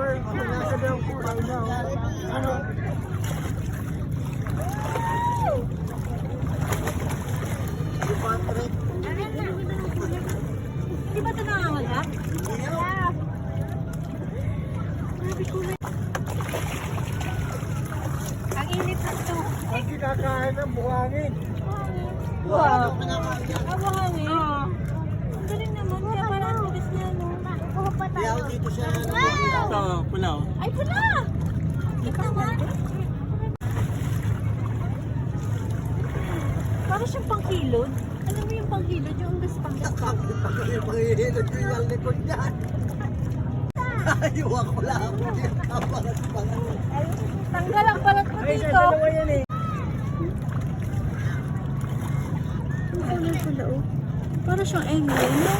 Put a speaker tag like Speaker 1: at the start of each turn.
Speaker 1: nasa daw po tayo na. Ano?
Speaker 2: Di ba ito nangangagat? Ang init na ito.
Speaker 1: Ang kinakain ng buhangin.
Speaker 2: Wow. Ang buhangin? Oo. Ang galing naman. Kaya parang bilis na, no? Kuha pa tayo.
Speaker 1: Dito siya.
Speaker 2: Wow!
Speaker 1: Ito, pulaw.
Speaker 2: Ay, pula! Ito naman. Parang siyang pangkilod. Alam mo yung pangkilod, yung gaspang-gaspang.
Speaker 1: Pangihilot ko yung likod niyan. Ayaw ko lang.
Speaker 2: Tanggal ang balat mo dito.
Speaker 1: Dalawa yan eh.
Speaker 2: Ang kulay pala, oh. Parang siyang engel, no?